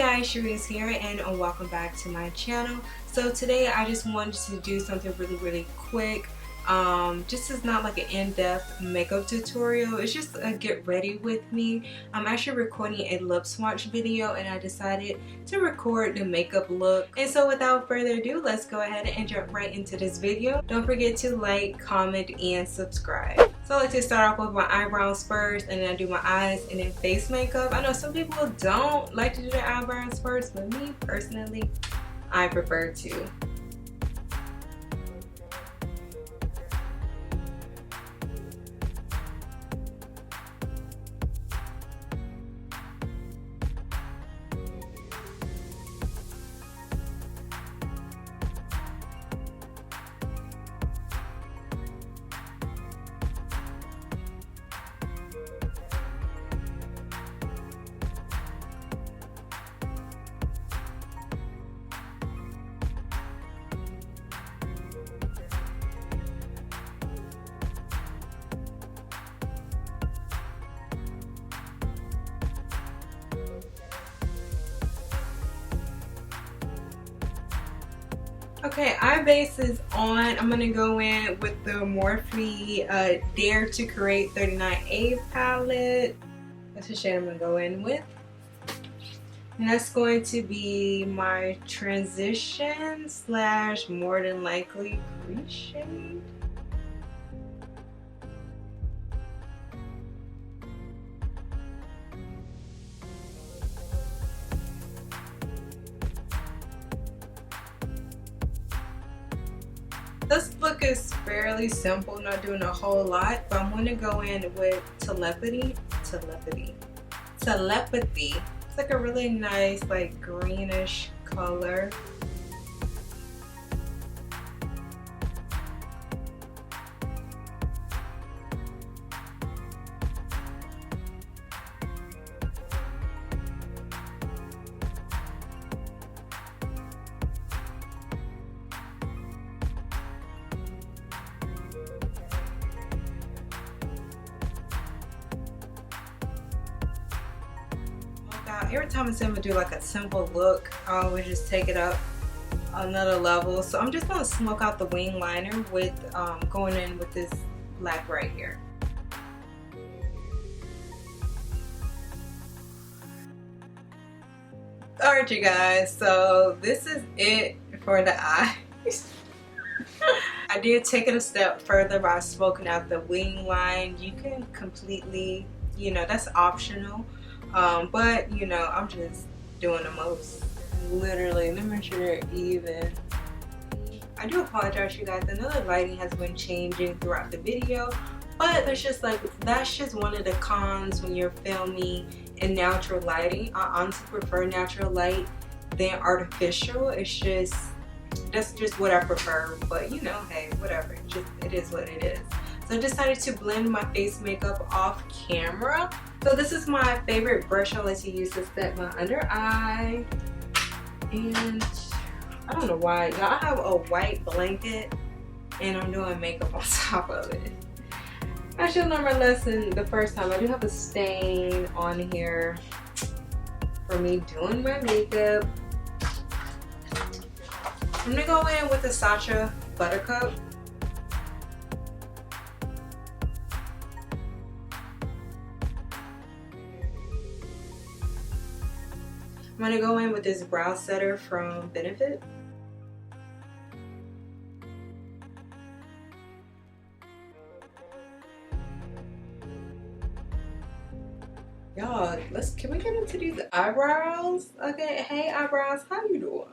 guys, Sharice here and welcome back to my channel. So today I just wanted to do something really quick. This is not like an in-depth makeup tutorial. It's just a get ready with me. I'm actually recording a lip swatch video and I decided to record the makeup look. And so without further ado, let's go ahead and jump right into this video. Don't forget to like, comment, and subscribe. So I like to start off with my eyebrows first, and then I do my eyes and then face makeup. I know some people don't like to do their eyebrows first, but me personally, I prefer to. Okay, eye base is on. I'm going to go in with the Morphe Dare to Create 39A palette. That's the shade I'm going to go in with. And that's going to be my transition slash more than likely crease shade. This look is fairly simple, not doing a whole lot, but I'm going to go in with Telepathy. It's like a really nice, like greenish color. Every time I say I'm gonna do like a simple look, I always just take it up another level. So I'm just gonna smoke out the wing liner with going in with this black right here. Alright you guys, so this is it for the eyes. I did take it a step further by smoking out the wing line. You can completely, you know, that's optional. But you know, I'm just doing the most. Literally, let me make sure they're even. I do apologize you guys, I know the lighting has been changing throughout the video, but it's just like, that's just one of the cons when you're filming in natural lighting. I honestly prefer natural light than artificial. It's just, that's just what I prefer, but you know, hey, whatever, it is what it is. So I decided to blend my face makeup off camera. So this is my favorite brush I like to use to set my under eye. And I don't know why, y'all, I have a white blanket and I'm doing makeup on top of it. As you'll learn my lesson the first time, I do have a stain on here for me doing my makeup. I'm gonna go in with the Sacha Buttercup. I'm going to go in with this brow setter from Benefit. Y'all, can we get into these eyebrows? Okay, hey eyebrows, how you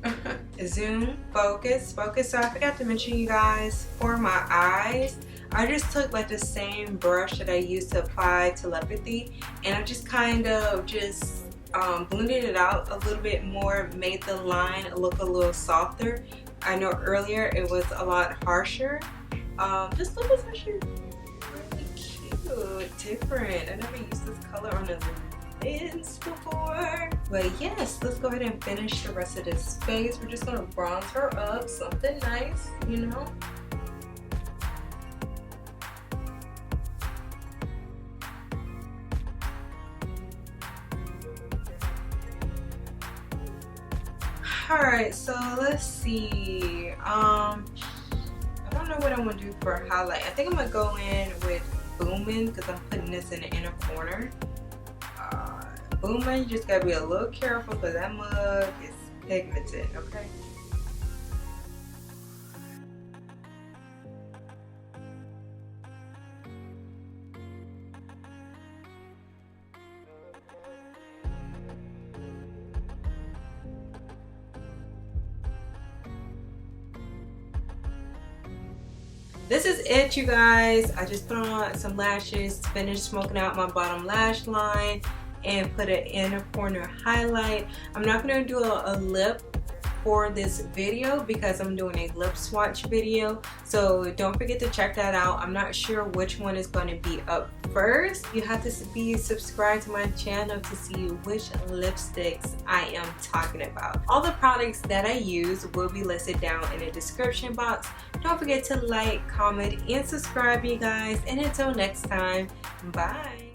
doing? Zoom, focus. So I forgot to mention you guys, for my eyes, I just took like the same brush that I used to apply Telepathy, and I just kind of blended it out a little bit more, made the line look a little softer. I know earlier it was a lot harsher. This look is actually really cute, different. I never used this color on a lens before. But yes, let's go ahead and finish the rest of this face. We're just gonna bronze her up, something nice, you know. Alright, so let's see. I don't know what I'm gonna do for a highlight. I think I'm gonna go in with Boomin because I'm putting this in the inner corner. Boomin, you just gotta be a little careful because that mug is pigmented, okay? This is it, you guys. I just put on some lashes, finished smoking out my bottom lash line, and put an inner corner highlight. I'm not going to do a lip for this video because I'm doing a lip swatch video, so don't forget to check that out. I'm not sure which one is going to be up first. You have to be subscribed to my channel to see which lipsticks I am talking about. All the products that I use will be listed down in the description box. Don't forget to like, comment, and subscribe, you guys, and until next time, bye.